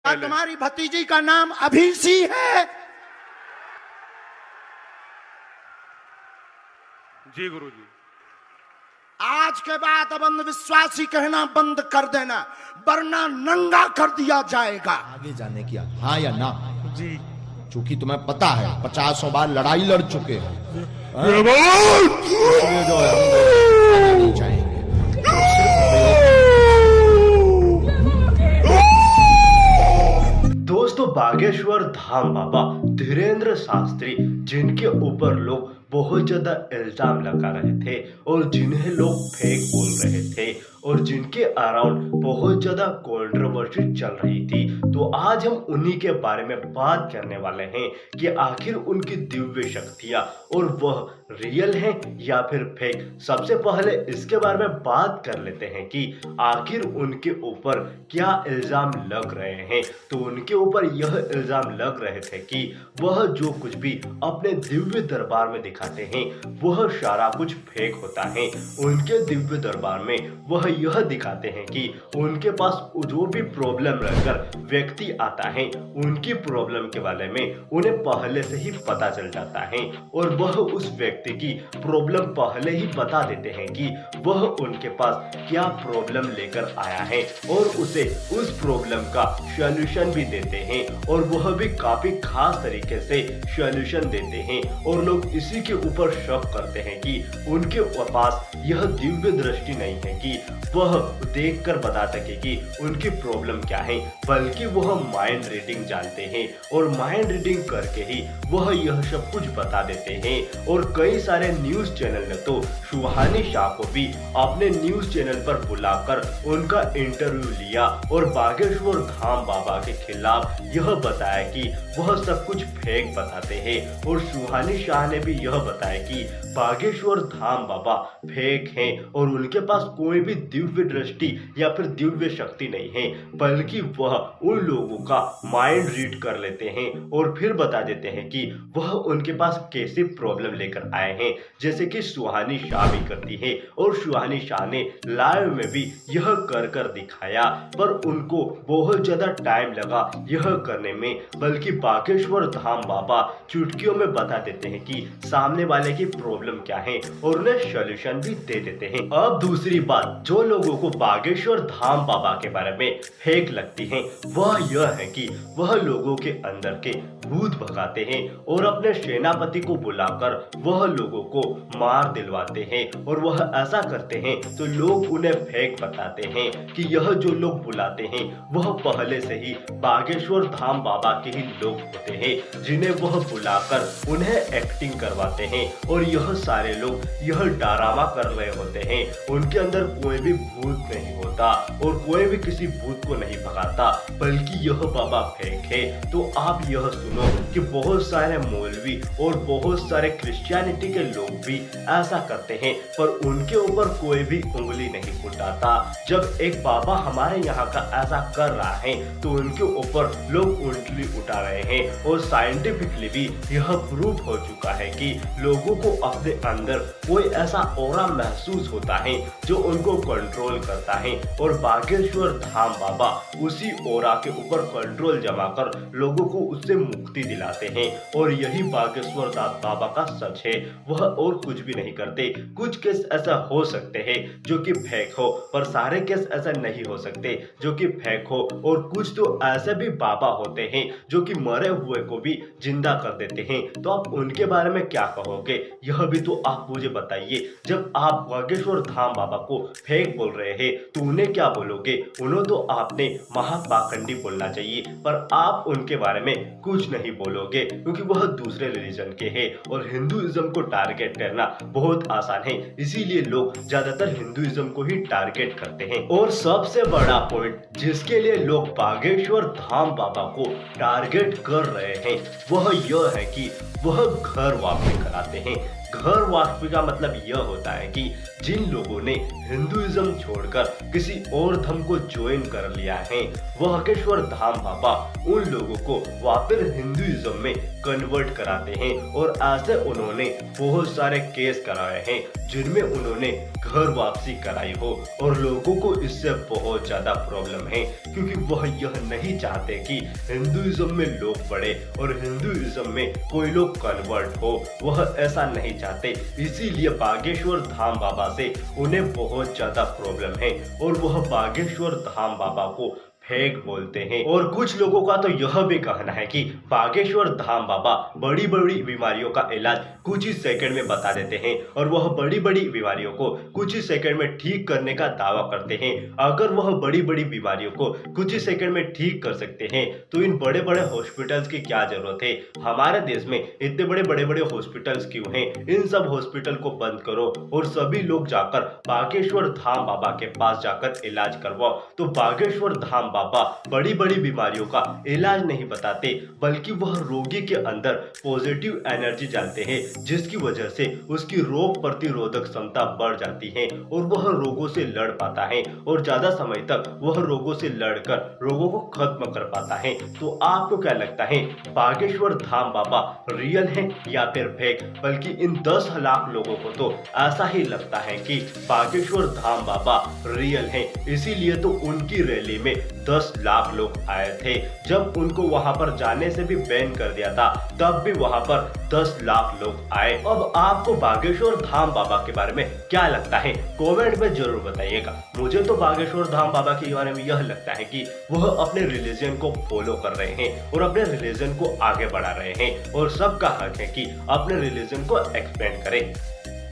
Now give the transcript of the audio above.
पहले। तुम्हारी भतीजी का नाम अभिसी है। जी गुरुजी। आज के बाद अब अंधविश्वासी कहना बंद कर देना, वरना नंगा कर दिया जाएगा। आगे जाने की हाँ या ना? जी। चूंकि तुम्हें पता है 50 बार लड़ाई लड़ चुके हैं, इसलिए जो है हम नहीं चाहेंगे। दोस्तों, बागेश्वर धाम बाबा धीरेन्द्र शास्त्री, जिनके ऊपर लोग बहुत ज्यादा इल्जाम लगा रहे थे और जिन्हें लोग फेक बोल रहे थे और जिनके अराउंड बहुत ज्यादा कंट्रोवर्सी चल रही थी, तो आज हम उन्हीं के बारे में बात करने वाले हैं कि आखिर उनकी दिव्य शक्तियां और वह रियल है या फिर फेक। सबसे पहले इसके बारे में बात कर लेते हैं कि आखिर उनके ऊपर क्या इल्जाम लग रहे हैं। तो उनके ऊपर यह इल्जाम लग रहे थे कि वह जो कुछ भी अपने दिव्य दरबार में दिखाते हैं वह सारा कुछ फेक होता है। उनके दिव्य दरबार में वह यह दिखाते हैं कि उनके पास जो भी प्रॉब्लम रहकर व्यक्ति आता है, उनकी प्रॉब्लम के बारे में उन्हें पहले से ही पता चल जाता है और वह उस व्यक्ति की प्रॉब्लम पहले ही बता देते हैं कि वह उनके पास क्या प्रॉब्लम लेकर आया है और उसे उस प्रॉब्लम का सॉल्यूशन भी देते हैं और वह भी काफी खास तरीके से सॉल्यूशन देते हैं। और लोग इसी के ऊपर शक करते हैं कि उनके पास यह दिव्य दृष्टि नहीं है कि वह देखकर बता सके कि उनकी प्रॉब्लम क्या है, बल्कि वह माइंड रीडिंग जानते हैं और माइंड रीडिंग करके ही वह यह सब कुछ बता देते हैं। और कई सारे न्यूज चैनल ने तो सुहानी शाह को भी अपने न्यूज चैनल पर बुलाकर उनका इंटरव्यू लिया और बागेश्वर धाम बाबा के खिलाफ यह बताया कि वह सब कुछ फेक बताते हैं। और सुहानी शाह ने भी यह बताया कि बागेश्वर धाम बाबा फेक हैं और उनके पास कोई भी दिव्य दृष्टि या फिर दिव्य शक्ति नहीं है, बल्कि वह उन लोगों का माइंड रीड कर लेते हैं और फिर बता देते हैं कि वह उनके पास कैसी प्रॉब्लम लेकर आए हैं, जैसे कि सुहानी शाह भी करती है। और सुहानी शाह ने लाइव में भी यह कर दिखाया, पर उनको बहुत ज्यादा टाइम लगा यह करने में, बल्कि बागेश्वर धाम बाबा चुटकियों में बता देते हैं कि सामने वाले की प्रॉब्लम क्या है और उन्हें सॉल्यूशन भी दे देते हैं। अब दूसरी बात जो लोगों को बागेश्वर धाम बाबा के बारे में फेक लगती है वह यह है कि वह लोगों के अंदर के भूत भगाते हैं और अपने सेनापति को बुलाकर वह लोगों को मार दिलवाते हैं। और वह ऐसा करते हैं तो लोग उन्हें फेक बताते हैं कि यह जो लोग बुलाते हैं वह पहले से ही बागेश्वर धाम बाबा के ही लोग होते हैं, जिन्हें वह बुलाकर उन्हें एक्टिंग करवाते हैं और यह सारे लोग यह ड्रामा कर रहे होते हैं। उनके अंदर कोई भी भूत नहीं होता और कोई भी किसी भूत को नहीं भगाता, बल्कि यह बाबा फेक है। तो आप यह सुनो कि बहुत सारे मौलवी और बहुत सारे क्रिश्चियनिटी के लोग भी ऐसा करते हैं, पर उनके ऊपर कोई भी उंगली नहीं उठाता। जब एक बाबा हमारे यहाँ का ऐसा कर रहा है तो उनके ऊपर लोग उंगली उठा रहे हैं और साइंटिफिकली भी यह प्रूफ हो चुका है कि लोगों को अपने अंदर कोई ऐसा ऑरा महसूस होता है जो उनको कंट्रोल करता है और बागेश्वर धाम बाबा उसी ऑरा के ऊपर कंट्रोल जमा कर लोगों को उससे मुक्ति दिलाते हैं। और यही बागेश्वर धाम बाबा का सच है, वह और कुछ भी नहीं करते। कुछ केस ऐसा हो सकते हैं जो कि फेक हो, पर सारे केस ऐसा नहीं हो सकते जो कि फेक हो। और कुछ तो ऐसे भी बाबा होते हैं जो कि मरे हुए को भी जिंदा कर देते हैं। तो आप उनके बारे में क्या कहोगे, यह भी तो आप मुझे बताइए। जब आप बागेश्वर धाम बाबा को फेक बोल रहे हैं तो उन्हें क्या बोलोगे? उन्हें तो आपने महापाखंडी बोलना चाहिए, पर आप उनके बारे में कुछ नहीं बोलोगे क्योंकि वह दूसरे रिलीजन के हैं और हिंदुइज्म को टारगेट करना बहुत आसान है, इसीलिए लोग ज्यादातर हिंदुइज्म को ही टारगेट करते हैं। और सबसे बड़ा पॉइंट जिसके लिए लोग बागेश्वर धाम बाबा को टारगेट कर रहे हैं वह यह है कि वह घर वापसी कराते हैं। घर वापसी का मतलब यह होता है कि जिन लोगों ने हिंदुइज्म छोड़कर किसी और धर्म को ज्वाइन कर लिया है, वह बागेश्वर धाम बाबा उन लोगों को वापस हिंदुइज्म में कन्वर्ट कराते हैं। और ऐसे उन्होंने बहुत सारे केस कराए हैं जिनमें उन्होंने घर वापसी कराई हो। और लोगों को इससे बहुत ज्यादा प्रॉब्लम है, क्योंकि वह यह नहीं चाहते कि हिंदुइज्म में लोग बढ़े और हिंदुइज्म में कोई लोग कन्वर्ट हो, वह ऐसा नहीं चाहते। इसीलिए बागेश्वर धाम बाबा से उन्हें बहुत ज्यादा प्रॉब्लम है और वह बागेश्वर धाम बाबा को फेक बोलते हैं। और कुछ लोगों का तो यह भी कहना है कि बागेश्वर धाम बाबा बड़ी बड़ी बीमारियों का इलाज कुछ ही सेकंड में बता देते हैं और वह बड़ी बड़ी बीमारियों को कुछ ही सेकंड में ठीक करने का दावा करते हैं। अगर वह बड़ी बड़ी बीमारियों को कुछ ही सेकंड में ठीक कर सकते हैं तो इन बड़े बड़े हॉस्पिटल्स की क्या जरूरत है। हमारे देश में इतने बड़े बड़े हॉस्पिटल्स क्यों हैं? इन सब हॉस्पिटल को बंद करो और सभी लोग जाकर बागेश्वर धाम बाबा के पास जाकर इलाज करवाओ। तो बागेश्वर धाम बाबा बड़ी बड़ी बीमारियों का इलाज नहीं बताते, बल्कि वह रोगी के अंदर पॉजिटिव एनर्जी डालते हैं, जिसकी वजह से उसकी रोग प्रतिरोधक क्षमता बढ़ जाती है और वह रोगों से लड़ पाता है और ज्यादा समय तक वह रोगों से लड़कर रोगों को खत्म कर पाता है। तो आपको क्या लगता है, बागेश्वर धाम बाबा रियल है या फिर फेक? बल्कि इन 10 लाख लोगों को तो ऐसा ही लगता है कि बागेश्वर धाम बाबा रियल है। इसीलिए तो उनकी रैली में 10 लाख लोग आए थे। जब उनको वहां पर जाने से भी बैन कर दिया था, तब भी वहां पर 10 लाख लोग आए। अब आपको बागेश्वर धाम बाबा के बारे में क्या लगता है, कमेंट में जरूर बताइएगा। मुझे तो बागेश्वर धाम बाबा के बारे में यह लगता है कि वह अपने रिलीजन को फॉलो कर रहे हैं और अपने रिलीजन को आगे बढ़ा रहे हैं और सबका हक है कि अपने रिलीजन को एक्सपेंड करें।